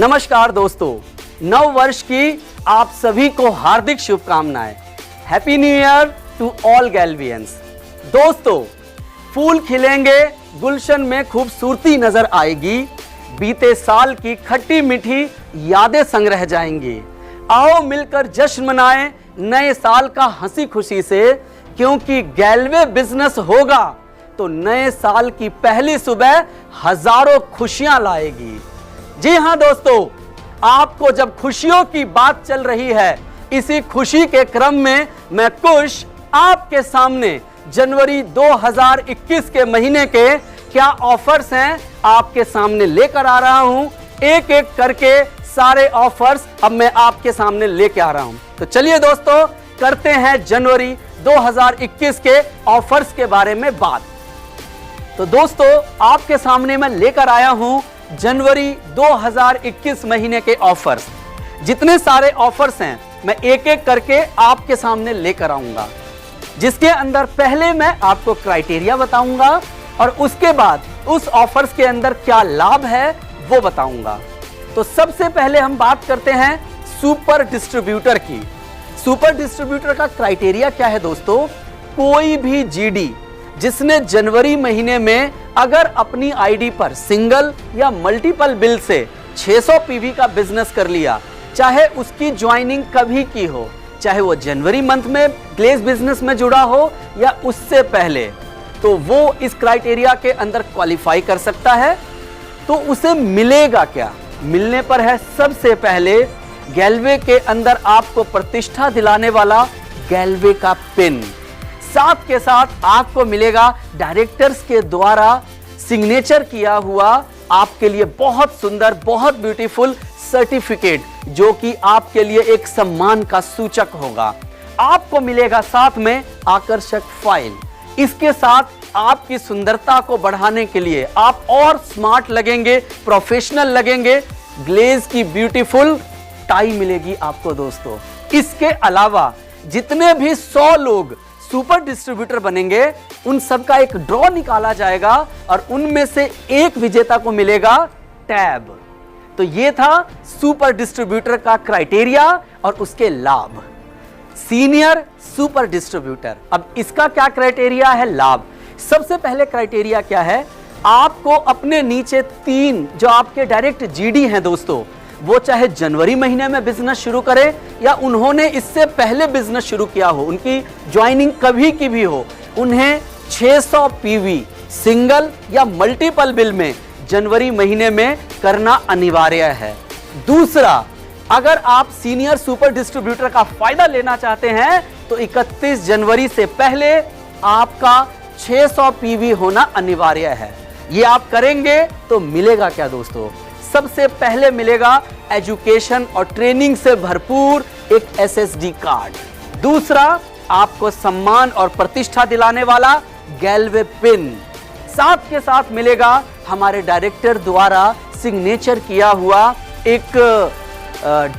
नमस्कार दोस्तों, नव वर्ष की आप सभी को हार्दिक शुभकामनाएं। Happy new year to all गैल्वियंस। दोस्तों, फूल खिलेंगे, गुलशन में खूबसूरती नजर आएगी, बीते साल की खट्टी मीठी यादें संग रह जाएंगी। आओ मिलकर जश्न मनाएं नए साल का हंसी खुशी से, क्योंकि गैल्वे बिजनेस होगा तो नए साल की पहली सुबह हजारों खुशियां लाएगी। जी हां दोस्तों, आपको जब खुशियों की बात चल रही है, इसी खुशी के क्रम में मैं कुछ आपके सामने जनवरी 2021 के महीने के क्या ऑफर्स हैं आपके सामने लेकर आ रहा हूं। एक एक करके सारे ऑफर्स अब मैं आपके सामने लेकर आ रहा हूं। तो चलिए दोस्तों, करते हैं जनवरी 2021 के ऑफर्स के बारे में बात। तो दोस्तों, आपके सामने मैं लेकर आया हूं जनवरी 2021 महीने के ऑफर्स। जितने सारे ऑफर्स हैं मैं एक एक करके आपके सामने लेकर आऊंगा, जिसके अंदर पहले मैं आपको क्राइटेरिया बताऊंगा और उसके बाद उस ऑफर्स के अंदर क्या लाभ है वो बताऊंगा। तो सबसे पहले हम बात करते हैं सुपर डिस्ट्रीब्यूटर की। सुपर डिस्ट्रीब्यूटर का क्राइटेरिया क्या है दोस्तों? कोई भी जीडी जिसने जनवरी महीने में अगर अपनी आईडी पर सिंगल या मल्टीपल बिल से 600 पीवी का बिजनेस कर लिया, चाहे उसकी ज्वाइनिंग कभी की हो, चाहे वो जनवरी मंथ में ग्लेज बिजनेस में जुड़ा हो या उससे पहले, तो वो इस क्राइटेरिया के अंदर क्वालिफाई कर सकता है। तो उसे मिलेगा क्या? मिलने पर है सबसे पहले गैल्वे के अंदर आपको प्रतिष्ठा दिलाने वाला गैल्वे का पिन। साथ के साथ आपको मिलेगा डायरेक्टर्स के द्वारा सिग्नेचर किया हुआ आपके लिए बहुत सुंदर, बहुत ब्यूटीफुल सर्टिफिकेट, जो कि आपके लिए एक सम्मान का सूचक होगा। आपको मिलेगा साथ में आकर्षक फाइल। इसके साथ आपकी सुंदरता को बढ़ाने के लिए आप और स्मार्ट लगेंगे, प्रोफेशनल लगेंगे। ग्लेज की ब्यूटीफुल टाई मिलेगी आपको दोस्तों। इसके अलावा जितने भी 100 लोग सुपर डिस्ट्रीब्यूटर बनेंगे, उन सब का एक ड्रॉ निकाला जाएगा और उनमें से एक विजेता को मिलेगा टैब। तो ये था सुपर डिस्ट्रीब्यूटर का क्राइटेरिया और उसके लाभ। सीनियर सुपर डिस्ट्रीब्यूटर, अब इसका क्या क्राइटेरिया है? लाभ। सबसे पहले क्राइटेरिया क्या है? आपको अपने नीचे 3 जो आपके डायरेक्ट जीडी हैं दोस्तों, वो चाहे जनवरी महीने में बिजनेस शुरू करे या उन्होंने इससे पहले बिजनेस शुरू किया हो, उनकी ज्वाइनिंग कभी की भी हो, उन्हें 600 पीवी सिंगल या मल्टीपल बिल में जनवरी महीने में करना अनिवार्य है। दूसरा, अगर आप सीनियर सुपर डिस्ट्रीब्यूटर का फायदा लेना चाहते हैं तो 31 जनवरी से पहले आपका 600 पीवी होना अनिवार्य है। ये आप करेंगे तो मिलेगा क्या दोस्तों? सबसे पहले मिलेगा एजुकेशन और ट्रेनिंग से भरपूर एक एसएसडी कार्ड। दूसरा, आपको सम्मान और प्रतिष्ठा दिलाने वाला गैल्वे पिन। साथ के साथ मिलेगा हमारे डायरेक्टर द्वारा सिग्नेचर किया हुआ एक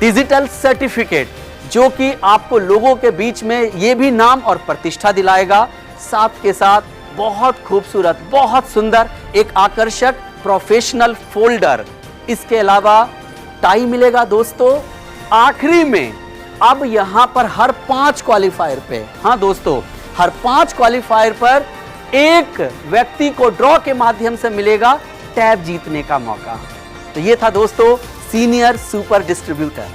डिजिटल सर्टिफिकेट, जो कि आपको लोगों के बीच में ये भी नाम और प्रतिष्ठा दिलाएगा। साथ के साथ बहुत खूबसूरत, बहुत सुंदर एक आकर्षक प्रोफेशनल फोल्डर। इसके अलावा टाई मिलेगा दोस्तों। आखिरी में अब यहां पर हर 5 क्वालिफायर पे, हाँ दोस्तों, हर 5 क्वालिफायर पर एक व्यक्ति को ड्रॉ के माध्यम से मिलेगा टैब जीतने का मौका। तो ये था दोस्तों senior super distributor.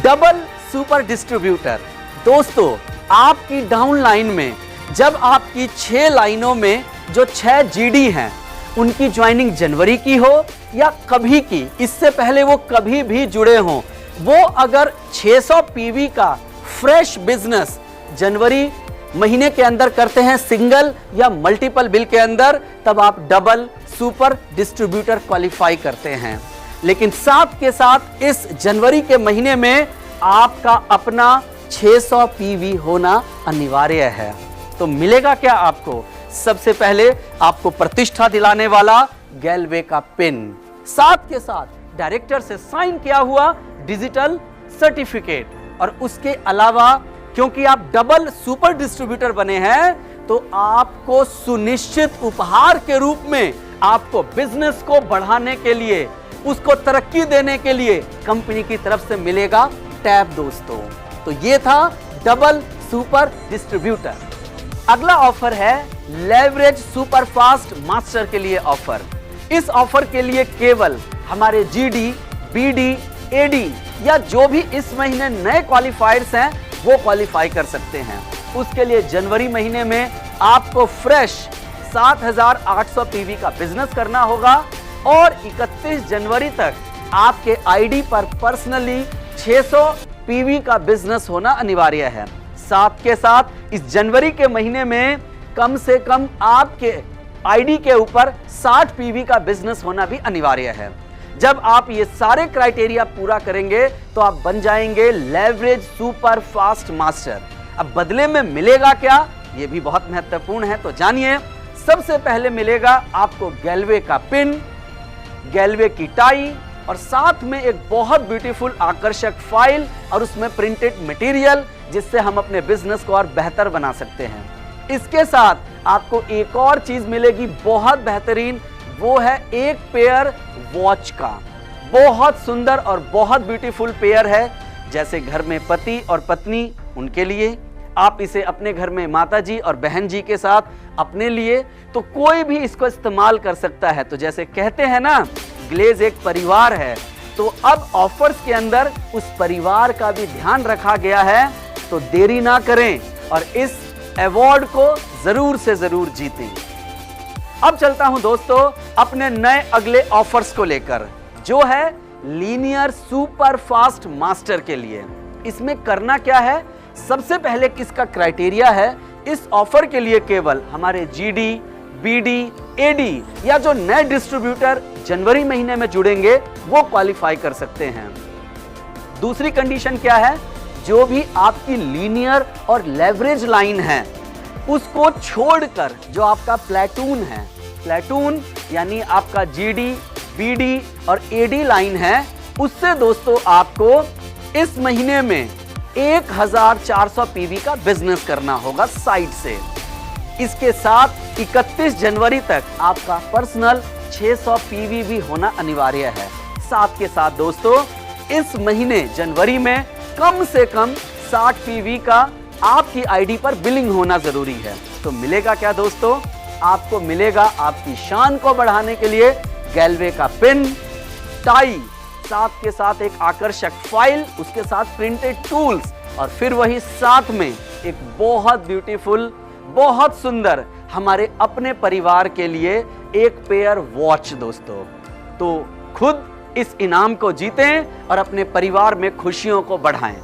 Double super distributor, दोस्तों आपकी डाउन लाइन में जब आपकी 6 लाइनों में जो 6 जीडी हैं, उनकी ज्वाइनिंग जनवरी की हो या कभी की, इससे पहले वो कभी भी जुड़े हों, वो अगर 600 पीवी का फ्रेश बिजनेस जनवरी महीने के अंदर करते हैं सिंगल या मल्टीपल बिल के अंदर, तब आप डबल सुपर डिस्ट्रीब्यूटर क्वालिफाई करते हैं। लेकिन साथ के साथ इस जनवरी के महीने में आपका अपना 600 पीवी होना अनिवार्य है। तो मिलेगा क्या आपको? सबसे पहले आपको प्रतिष्ठा दिलाने वाला गैल्वे का पिन, साथ के साथ डायरेक्टर से साइन किया हुआ डिजिटल सर्टिफिकेट, और उसके अलावा क्योंकि आप डबल सुपर डिस्ट्रीब्यूटर बने हैं तो आपको सुनिश्चित उपहार के रूप में आपको बिजनेस को बढ़ाने के लिए, उसको तरक्की देने के लिए कंपनी की तरफ से मिलेगा टैब दोस्तों। तो ये था डबल सुपर डिस्ट्रीब्यूटर। अगला ऑफर है लेवरेज सुपर फास्ट मास्टर के लिए ऑफर। इस ऑफर के लिए केवल हमारे जीडी, बीडी, एडी या जो भी इस महीने नए क्वालिफायर्स हैं वो क्वालिफाई कर सकते हैं। उसके लिए जनवरी महीने में आपको फ्रेश 7,800 पीवी का बिजनेस करना होगा और 31 जनवरी तक आपके आईडी पर पर्सनली 600 पीवी का बिजनेस होना अनिवार्य है। साथ के साथ इस जनवरी के महीने में कम से कम आपके आईडी के ऊपर 60 पीवी का बिजनेस होना भी अनिवार्य है। जब आप ये सारे क्राइटेरिया पूरा करेंगे तो आप बन जाएंगे लेवरेज सुपर फास्ट मास्टर। अब बदले में मिलेगा क्या, ये भी बहुत महत्वपूर्ण है, तो जानिए। सबसे पहले मिलेगा आपको गैल्वे का पिन, गैल्वे की टाई और साथ में एक बहुत ब्यूटीफुल आकर्षक फाइल और उसमें प्रिंटेड मटेरियल, जिससे हम अपने बिजनेस को और बेहतर बना सकते हैं। इसके साथ आपको एक और चीज मिलेगी बहुत बेहतरीन, वो है एक पेयर वॉच का। बहुत सुंदर और बहुत ब्यूटीफुल पेयर है। जैसे घर में पति और पत्नी, उनके लिए, आप इसे अपने घर में माता जी और बहन जी के साथ अपने लिए, तो कोई भी इसको इस्तेमाल कर सकता है। तो जैसे कहते हैं ना, ग्लेज एक परिवार है, तो अब ऑफर्स के अंदर उस परिवार का भी ध्यान रखा गया है। तो देरी ना करें और इस अवार्ड को जरूर से जरूर जीतें। अब चलता हूं दोस्तों अपने नए अगले ऑफर्स को लेकर, जो है लीनियर सुपर फास्ट मास्टर के लिए। इसमें करना क्या है, सबसे पहले किसका क्राइटेरिया है, इस ऑफर के लिए केवल हमारे जीडी, बीडी, एडी या जो नए डिस्ट्रीब्यूटर जनवरी महीने में जुड़ेंगे वो क्वालिफाई कर सकते हैं। दूसरी कंडीशन क्या है, जो भी आपकी लीनियर और लेवरेज लाइन है उसको छोड़कर जो आपका प्लेटून है, प्लेटून यानी आपका जीडी, बीडी और एडी लाइन है, उससे दोस्तों आपको इस महीने में 1,400 पीवी का बिजनेस करना होगा साइड से। इसके साथ 31 जनवरी तक आपका पर्सनल 600 पीवी भी होना अनिवार्य है। साथ के साथ दोस्तों इस महीने जनवरी में कम से कम 60 पीवी का आपकी आईडी पर बिलिंग होना जरूरी है। तो मिलेगा क्या दोस्तों, आपको मिलेगा आपकी शान को बढ़ाने के लिए गैल्वे का पिन, टाई, साथ के साथ एक आकर्षक फाइल, उसके साथ प्रिंटेड टूल्स और फिर वही साथ में एक बहुत ब्यूटीफुल, बहुत सुंदर हमारे अपने परिवार के लिए एक पेयर वॉच दोस्तों। तो खुद इस इनाम को जीतें और अपने परिवार में खुशियों को बढ़ाएं।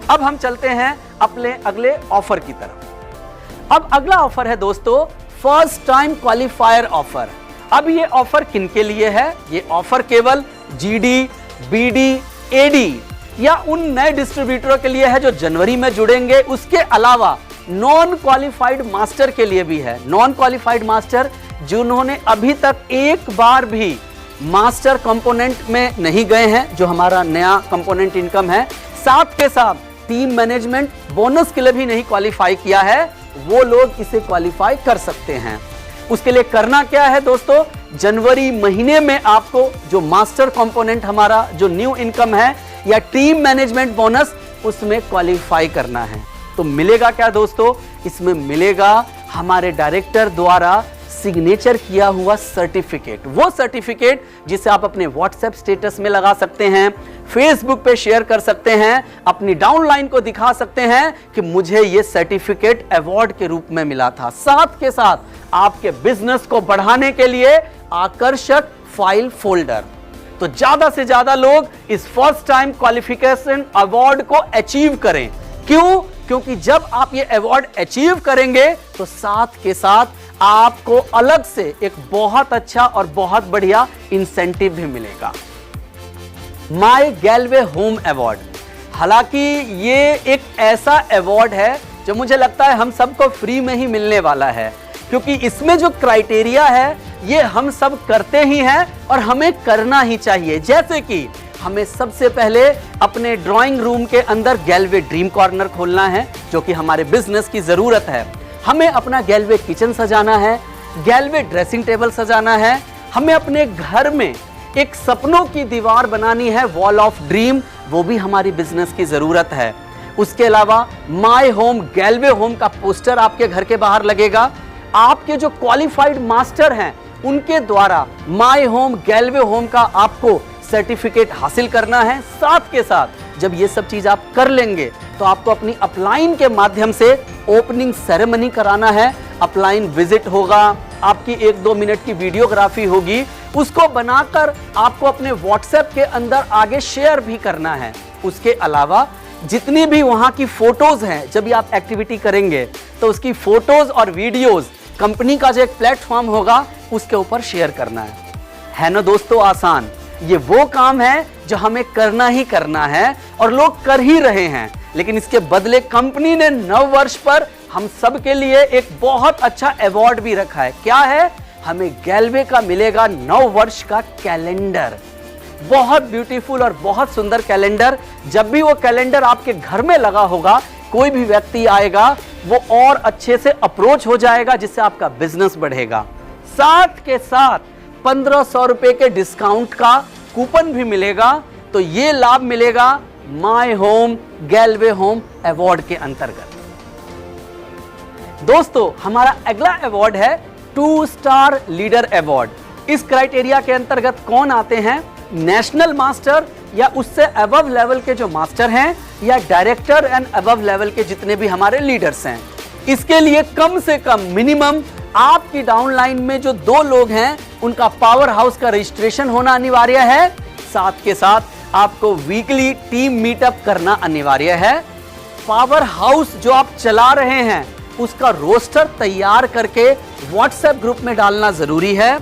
अब हम चलते हैं अपने अगले ऑफर की तरफ। अब अगला ऑफर है दोस्तों फर्स्ट टाइम क्वालिफायर ऑफर। अब ये ऑफर किनके लिए है, ये ऑफर केवल जीडी, बीडी, एडी या उन नए डिस्ट्रीब्यूटरों के लिए है जो जनवरी में जुड़ेंगे। उसके अलावा नॉन क्वालिफाइड मास्टर के लिए भी है। नॉन क्वालिफाइड मास्टर जिन्होंने अभी तक एक बार भी मास्टर कंपोनेंट में नहीं गए हैं, जो हमारा नया कंपोनेंट इनकम है, साथ के साथ टीम मैनेजमेंट बोनस के लिए भी नहीं क्वालिफाई किया है, वो लोग इसे क्वालिफाई कर सकते हैं। उसके लिए करना क्या है दोस्तों, जनवरी महीने में आपको जो मास्टर कंपोनेंट हमारा जो न्यू इनकम है या टीम मैनेजमेंट बोनस, उसमें क्वालिफाई करना है। तो मिलेगा क्या दोस्तों, इसमें मिलेगा हमारे डायरेक्टर द्वारा सिग्नेचर किया हुआ सर्टिफिकेट। वो सर्टिफिकेट जिसे आप अपने व्हाट्सएप स्टेटस में लगा सकते हैं, फेसबुक पे शेयर कर सकते हैं, अपनी डाउनलाइन को दिखा सकते हैं कि मुझे ये सर्टिफिकेट अवार्ड के रूप में मिला था। साथ के साथ आपके बिजनेस को बढ़ाने के लिए आकर्षक फाइल फोल्डर। तो ज्यादा से ज्यादा लोग इस फर्स्ट टाइम क्वालिफिकेशन अवार्ड को अचीव करें। क्यों? क्योंकि जब आप ये अवार्ड अचीव करेंगे तो साथ के साथ आपको अलग से एक बहुत अच्छा और बहुत बढ़िया इंसेंटिव भी मिलेगा। माय गैल्वे होम अवार्ड, हालांकि ये एक ऐसा अवार्ड है जो मुझे लगता है हम सबको फ्री में ही मिलने वाला है, क्योंकि इसमें जो क्राइटेरिया है ये हम सब करते ही हैं और हमें करना ही चाहिए। जैसे कि हमें सबसे पहले अपने ड्राइंग रूम के अंदर गैल्वे ड्रीम कॉर्नर खोलना है, जो कि हमारे बिजनेस की जरूरत है। हमें अपना गैल्वे किचन सजाना है, गैल्वे ड्रेसिंग टेबल सजाना है, हमें अपने घर में एक सपनों की दीवार बनानी है, वॉल ऑफ ड्रीम, वो भी हमारी बिजनेस की जरूरत है। उसके अलावा माय होम गैलवे होम का पोस्टर आपके घर के बाहर लगेगा। आपके जो क्वालिफाइड मास्टर हैं उनके द्वारा माय होम गैलवे होम का आपको सर्टिफिकेट हासिल करना है। साथ के साथ जब ये सब चीज आप कर लेंगे तो आपको अपनी अपलाइन के माध्यम से ओपनिंग सेरेमनी कराना है। अपलाइन विजिट होगा, आपकी 1-2 मिनट की वीडियोग्राफी होगी, उसको बनाकर आपको अपने व्हाट्सएप के अंदर आगे शेयर भी करना है। उसके अलावा जितनी भी वहां की फोटोज हैं, जब भी आप एक्टिविटी करेंगे तो उसकी फोटोज और वीडियोज कंपनी का जो एक प्लेटफॉर्म होगा उसके ऊपर शेयर करना है ना दोस्तों। आसान, ये वो काम है जो हमें करना ही करना है और लोग कर ही रहे हैं। लेकिन इसके बदले कंपनी ने नव वर्ष पर हम सब के लिए एक बहुत अच्छा अवार्ड भी रखा है। क्या है? हमें गैलवे का मिलेगा नव वर्ष का कैलेंडर। बहुत ब्यूटीफुल और बहुत सुंदर कैलेंडर। जब भी वो कैलेंडर आपके घर में लगा होगा, कोई भी व्यक्ति आएगा वो और अच्छे से अप्रोच हो जाएगा, जिससे आपका बिजनेस बढ़ेगा। साथ के साथ 1500 रुपए के डिस्काउंट का कूपन भी मिलेगा। तो ये लाभ मिलेगा माय होम गैलवे होम अवार्ड के अंतर्गत। दोस्तों, हमारा अगला अवार्ड है 2 स्टार लीडर अवार्ड। इस क्राइटेरिया के अंतर्गत कौन आते हैं? नेशनल मास्टर या उससे अबव लेवल के जो मास्टर हैं, या डायरेक्टर एंड अबव लेवल के जितने भी हमारे लीडर्स हैं। इसके लिए कम से कम मिनिमम आपकी डाउनलाइन में जो 2 लोग हैं उनका पावर हाउस का रजिस्ट्रेशन होना अनिवार्य है। साथ के साथ आपको वीकली टीम मीटअप करना अनिवार्य है। पावर हाउस जो आप चला रहे हैं उसका रोस्टर तैयार करके व्हाट्सएप ग्रुप में डालना जरूरी है।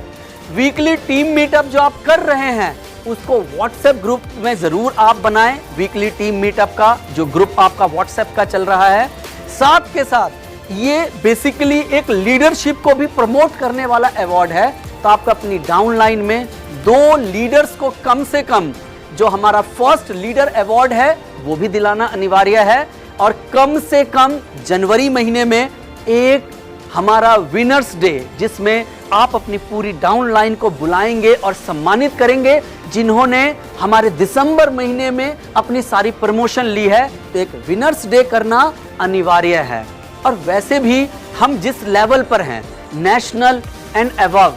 वीकली टीम मीटअप जो आप कर रहे हैं उसको व्हाट्सएप ग्रुप में जरूर आप बनाएं। वीकली टीम मीटअप का जो ग्रुप आपका व्हाट्सएप का चल रहा है। साथ के साथ ये बेसिकली एक लीडरशिप को भी प्रमोट करने वाला अवार्ड है। तो आपको अपनी डाउनलाइन में 2 लीडर्स को कम से कम, जो हमारा फर्स्ट लीडर अवार्ड है वो भी दिलाना अनिवार्य है। और कम से कम जनवरी महीने में एक हमारा विनर्स डे, जिसमें आप अपनी पूरी डाउनलाइन को बुलाएंगे और सम्मानित करेंगे जिन्होंने हमारे दिसंबर महीने में अपनी सारी प्रमोशन ली है। तो एक विनर्स डे करना अनिवार्य है। और वैसे भी हम जिस लेवल पर हैं, national and above,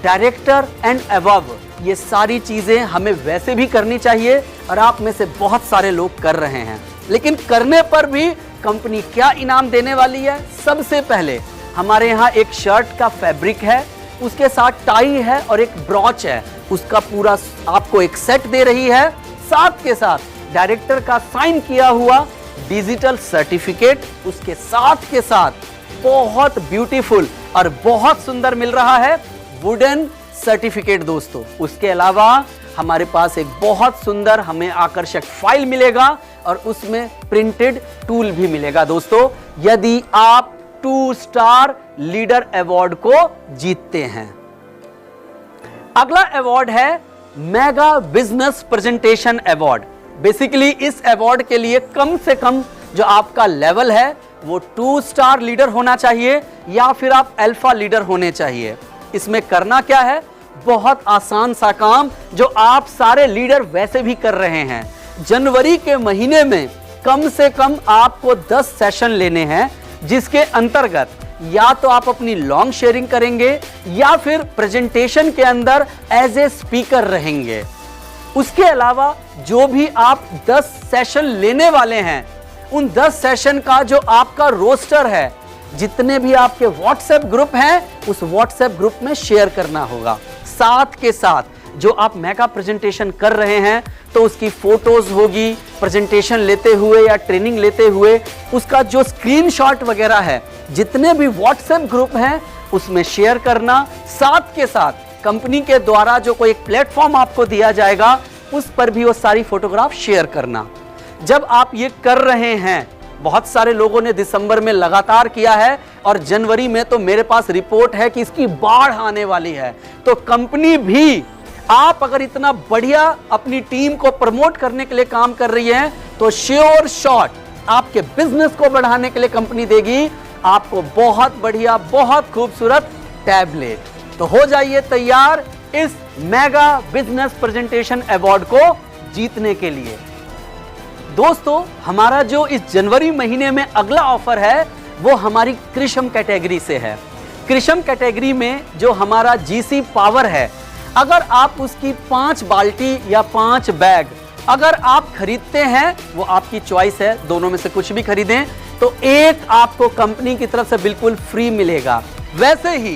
director and above, ये सारी चीजें हमें वैसे भी करनी चाहिए और आप में से बहुत सारे लोग कर रहे हैं। लेकिन करने पर भी कंपनी क्या इनाम देने वाली है? सबसे पहले हमारे यहाँ एक शर्ट का फैब्रिक है, उसके साथ टाई है और एक ब्रॉच है, उसका पूरा आपको एक सेट दे रही है। साथ के साथ डायरेक्टर का साइन किया हुआ डिजिटल सर्टिफिकेट, उसके साथ के साथ बहुत ब्यूटीफुल और बहुत सुंदर मिल रहा है वुडन सर्टिफिकेट दोस्तों। उसके अलावा हमारे पास एक बहुत सुंदर हमें आकर्षक फाइल मिलेगा और उसमें प्रिंटेड टूल भी मिलेगा दोस्तों, यदि आप 2 स्टार लीडर अवार्ड को जीतते हैं। अगला अवार्ड है mega business presentation award. Basically इस अवार्ड के लिए कम से कम जो आपका लेवल है वो 2 स्टार लीडर होना चाहिए या फिर आप अल्फा लीडर होने चाहिए। इसमें करना क्या है? बहुत आसान सा काम जो आप सारे लीडर वैसे भी कर रहे हैं। जनवरी के महीने में कम से कम आपको 10 सेशन लेने हैं, जिसके अंतर्गत या तो आप अपनी लॉन्ग शेयरिंग करेंगे या फिर प्रेजेंटेशन के अंदर एज ए स्पीकर रहेंगे। उसके अलावा जो भी आप 10 सेशन लेने वाले हैं, उन 10 सेशन का जो आपका रोस्टर है, जितने भी आपके व्हाट्सएप ग्रुप हैं उस व्हाट्सएप ग्रुप में शेयर करना होगा। साथ के साथ जो आप मेगा प्रेजेंटेशन कर रहे हैं तो उसकी फोटोज होगी, प्रेजेंटेशन लेते हुए या ट्रेनिंग लेते हुए उसका जो स्क्रीनशॉट वगैरह है, जितने भी व्हाट्सएप ग्रुप हैं उसमें शेयर करना। साथ के साथ कंपनी के द्वारा जो कोई एक प्लेटफॉर्म आपको दिया जाएगा उस पर भी वो सारी फोटोग्राफ शेयर करना। जब आप ये कर रहे हैं, बहुत सारे लोगों ने दिसंबर में लगातार किया है और जनवरी में तो मेरे पास रिपोर्ट है कि इसकी बाढ़ आने वाली है। तो कंपनी भी, आप अगर इतना बढ़िया अपनी टीम को प्रमोट करने के लिए काम कर रही है तो श्योर शॉट आपके बिजनेस को बढ़ाने के लिए कंपनी देगी आपको बहुत बढ़िया, बहुत खूबसूरत टैबलेट। तो हो जाइए तैयार इस मेगा बिजनेस प्रेजेंटेशन अवार्ड को जीतने के लिए। दोस्तों, हमारा जो इस जनवरी महीने में अगला ऑफर है वो हमारी कृषम कैटेगरी से है। कृषम कैटेगरी में जो हमारा जीसी पावर है, अगर आप उसकी 5 बाल्टी या 5 बैग अगर आप खरीदते हैं, वो आपकी चॉइस है, दोनों में से कुछ भी खरीदें, तो एक आपको कंपनी की तरफ से बिल्कुल फ्री मिलेगा। वैसे ही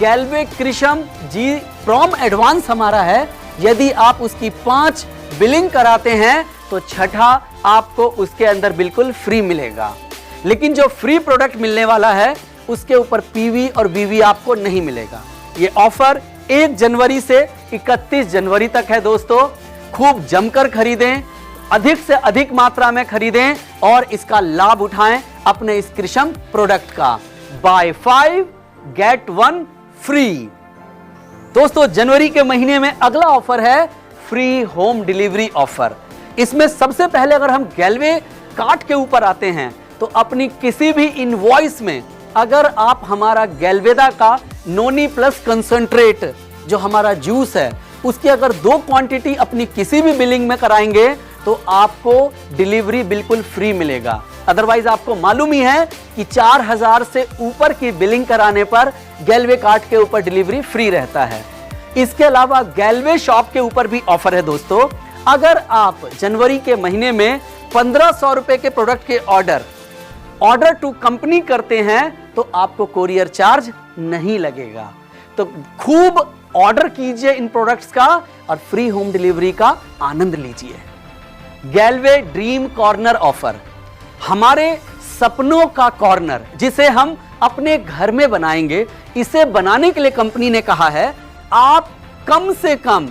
गैल्वे कृषम जी फ्रॉम एडवांस हमारा है, यदि आप उसकी 5 बिलिंग कराते हैं तो छठा आपको उसके अंदर बिल्कुल फ्री मिलेगा। लेकिन जो फ्री प्रोडक्ट मिलने वाला है उसके ऊपर पीवी और बीवी आपको नहीं मिलेगा। ये ऑफर 1 जनवरी से 31 जनवरी तक है। दोस्तों, खूब जमकर खरीदें, अधिक से अधिक मात्रा में खरीदें और इसका लाभ उठाएं अपने इस कृषम प्रोडक्ट का। Buy 5 get 1 free. दोस्तों, जनवरी के महीने में अगला ऑफर है फ्री होम डिलीवरी ऑफर। इसमें सबसे पहले अगर हम गैल्वे कार्ट के ऊपर आते हैं तो अपनी किसी भी इनवॉइस में अगर आप हमारा गैल्वेदा का नोनी प्लस कंसंट्रेट जो हमारा जूस है उसकी अगर 2 क्वांटिटी अपनी किसी भी बिलिंग में कराएंगे तो आपको डिलीवरी बिल्कुल फ्री मिलेगा। अदरवाइज आपको मालूम ही है कि 4000 से ऊपर की बिलिंग कराने पर गैल्वे कार्ट के ऊपर डिलीवरी फ्री रहता है। इसके अलावा गैल्वे शॉप के ऊपर भी ऑफर है। दोस्तों, अगर आप जनवरी के महीने में 1500 रुपए के प्रोडक्ट के ऑर्डर टू कंपनी करते हैं तो आपको कोरियर चार्ज नहीं लगेगा। तो खूब ऑर्डर कीजिए इन प्रोडक्ट्स का और फ्री होम डिलीवरी का आनंद लीजिए। गैल्वे ड्रीम कॉर्नर ऑफर, हमारे सपनों का कॉर्नर जिसे हम अपने घर में बनाएंगे, इसे बनाने के लिए कंपनी ने कहा है आप कम से कम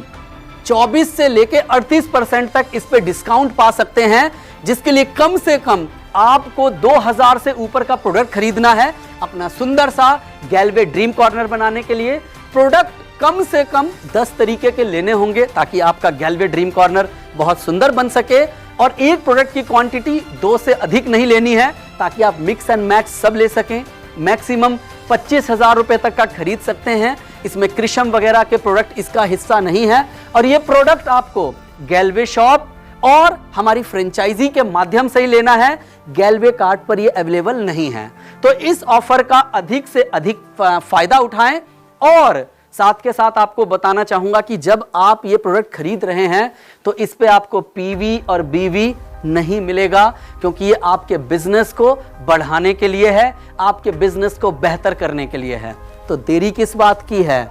24 से लेके 38% तक इस पे डिस्काउंट पा सकते हैं, जिसके लिए कम से कम आपको 2000 से ऊपर का प्रोडक्ट खरीदना है अपना सुंदर सा गैल्वे ड्रीम कॉर्नर बनाने के लिए। प्रोडक्ट कम से कम 10 तरीके के लेने होंगे ताकि आपका गैल्वे ड्रीम कॉर्नर बहुत सुंदर बन सके, और एक प्रोडक्ट की क्वांटिटी 2 से अधिक नहीं लेनी है ताकि आप मिक्स एंड मैच सब ले सकें। मैक्सिमम 25,000 रुपए तक का खरीद सकते हैं। इसमें कृषम वगैरह के प्रोडक्ट इसका हिस्सा नहीं है, और ये प्रोडक्ट आपको गैल्वे शॉप और हमारी फ्रेंचाइजी के माध्यम से ही लेना है। गैल्वे कार्ट पर ये अवेलेबल नहीं है। तो इस ऑफर का अधिक से अधिक फायदा उठाएं, और साथ के साथ आपको बताना चाहूंगा कि जब आप ये प्रोडक्ट खरीद रहे हैं तो इस पे आपको पीवी और बीवी नहीं मिलेगा, क्योंकि ये आपके बिजनेस को बढ़ाने के लिए है, आपके बिजनेस को बेहतर करने के लिए है। तो देरी किस बात की है?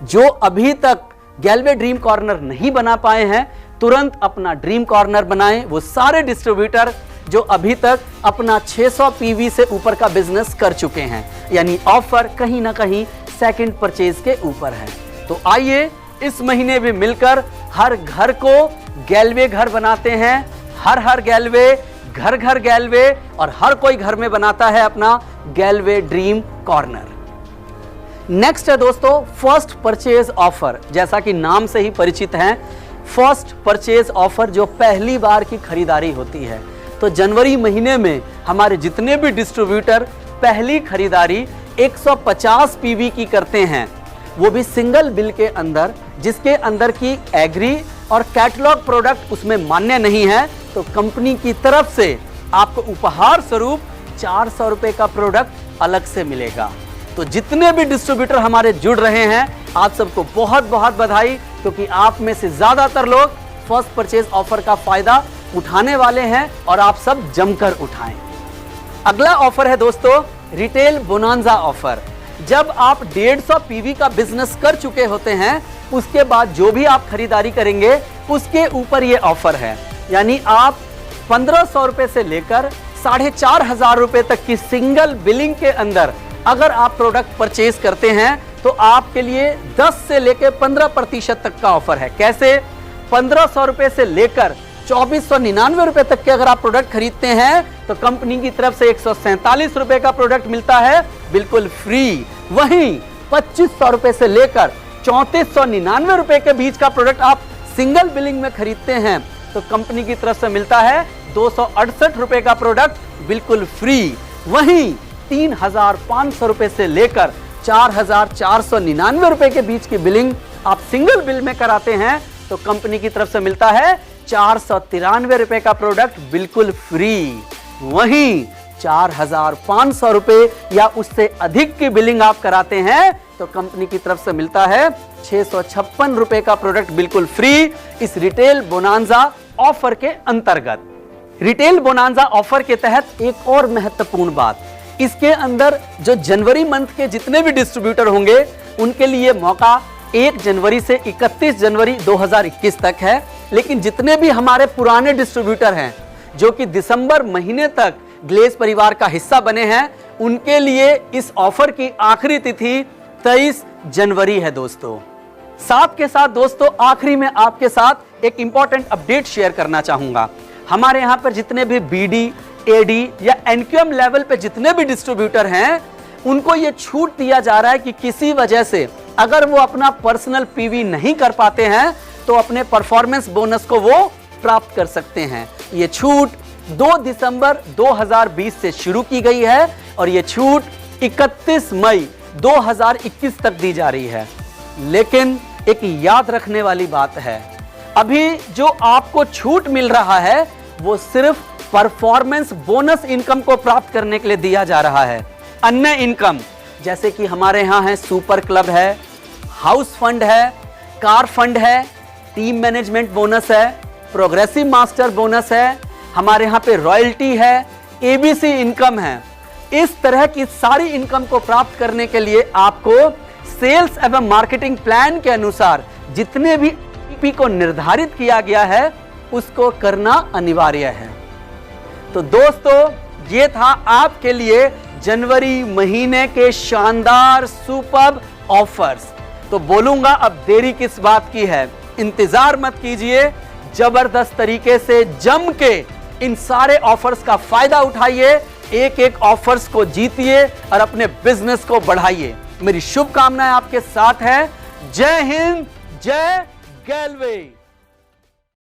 जो अभी तक गैल्वे ड्रीम कॉर्नर नहीं बना पाए हैं, तुरंत अपना ड्रीम कॉर्नर बनाएं। वो सारे डिस्ट्रीब्यूटर जो अभी तक अपना 600 पीवी से ऊपर का बिजनेस कर चुके हैं, यानी ऑफर कहीं ना कहीं सेकंड परचेज के ऊपर है। तो आइए इस महीने भी मिलकर हर घर को गैल्वे घर बनाते हैं। हर गैल्वे, घर घर गैल्वे, और हर कोई घर में बनाता है अपना गैल्वे ड्रीम कॉर्नर। नेक्स्ट है दोस्तों फर्स्ट परचेज ऑफर। जैसा कि नाम से ही परिचित है, फर्स्ट परचेज ऑफर जो पहली बार की खरीदारी होती है। तो जनवरी महीने में हमारे जितने भी डिस्ट्रीब्यूटर पहली खरीदारी 150 पीवी की करते हैं, वो भी सिंगल बिल के अंदर, जिसके अंदर की एग्री और कैटलॉग प्रोडक्ट उसमें मान्य नहीं है, तो कंपनी की तरफ से आपको उपहार स्वरूप 400 रुपए का प्रोडक्ट अलग से मिलेगा। तो जितने भी डिस्ट्रीब्यूटर हमारे जुड़ रहे हैं, आप सबको बहुत बहुत बधाई, क्योंकि आप में से ज्यादातर लोग फर्स्ट परचेज ऑफर का फायदा उठाने वाले हैं, और आप सब जमकर उठाएं। अगला ऑफर है दोस्तों रिटेल बोनांजा ऑफर। जब आप 150 पीवी का बिजनेस कर चुके होते हैं, उसके बाद जो भी आप खरीदारी करेंगे उसके ऊपर ये ऑफर है। यानी आप 1500 रुपए से लेकर 4500 रुपए तक की सिंगल बिलिंग के अंदर अगर आप प्रोडक्ट परचेज करते हैं तो आपके लिए 10 से लेकर 15% तक का ऑफर है। कैसे? 1500 रुपए से लेकर 2499 रुपए तक के अगर आप प्रोडक्ट खरीदते हैं तो कंपनी की तरफ से 147 रुपए का प्रोडक्ट मिलता है बिल्कुल फ्री। वहीं 2500 रुपए से लेकर 3499 रुपए के बीच का प्रोडक्ट आप सिंगल बिलिंग में खरीदते हैं तो कंपनी की तरफ से मिलता है 268 रुपए का प्रोडक्ट बिल्कुल फ्री। वहीं 3500 रुपए से लेकर 4499 रुपए के बीच की बिलिंग आप सिंगल बिल में कराते हैं तो कंपनी की तरफ से मिलता है 493 रुपए का प्रोडक्ट बिल्कुल फ्री। वहीं 4,500 रुपए या उससे अधिक की बिलिंग आप कराते हैं तो कंपनी की तरफ से मिलता है 656 रुपए का प्रोडक्ट बिल्कुल फ्री इस रिटेल बोनांजा ऑफर के अंतर्गत। रिटेल बोनांजा ऑफर के तहत एक और महत्वपूर्ण बात, इसके अंदर जो जनवरी मंथ के जितने भी डिस्ट्रीब्यूटर होंगे उनके लिए मौका 1 जनवरी से 31 जनवरी 2021 तक है। लेकिन जितने भी हमारे पुराने डिस्ट्रीब्यूटर हैं जो कि दिसंबर महीने तक ग्लेज परिवार का हिस्सा बने हैं, उनके लिए इस ऑफर की आखिरी तिथि 23 जनवरी है दोस्तों। साथ के साथ दोस्तों आखिरी में आपके साथ एक इंपॉर्टेंट अपडेट शेयर करना चाहूंगा। हमारे यहां पर जितने भी बीडी, एडी या एनक्यूएम लेवल पे जितने भी डिस्ट्रीब्यूटर हैं, उनको ये छूट दिया जा रहा है कि किसी वजह से अगर वो अपना पर्सनल पीवी नहीं कर पाते हैं तो अपने परफॉर्मेंस बोनस को वो प्राप्त कर सकते हैं। ये छूट 2 दिसंबर 2020 से शुरू की गई है और ये छूट 31 मई 2021 तक दी जा रही है। लेकिन एक याद रखने वाली बात है, अभी जो आपको छूट मिल रहा है वो सिर्फ परफॉर्मेंस बोनस इनकम को प्राप्त करने के लिए दिया जा रहा है। अन्य इनकम जैसे कि हमारे यहाँ है सुपर क्लब है, हाउस फंड है, कार फंड है, टीम मैनेजमेंट बोनस है, प्रोग्रेसिव मास्टर बोनस है, हमारे यहाँ पे रॉयल्टी है, एबीसी इनकम है। इस तरह की सारी इनकम को प्राप्त करने के लिए आपको सेल्स एवं मार्केटिंग प्लान के अनुसार जितने भी ईपी को निर्धारित किया गया है उसको करना अनिवार्य है। तो दोस्तों ये था आपके लिए जनवरी महीने के शानदार सुपर्ब ऑफर्स। तो बोलूंगा अब देरी किस बात की है, इंतजार मत कीजिए, जबरदस्त तरीके से जम के इन सारे ऑफर्स का फायदा उठाइए, एक एक ऑफर्स को जीतिए और अपने बिजनेस को बढ़ाइए। मेरी शुभकामनाएं आपके साथ है। जय हिंद, जय गैलवे।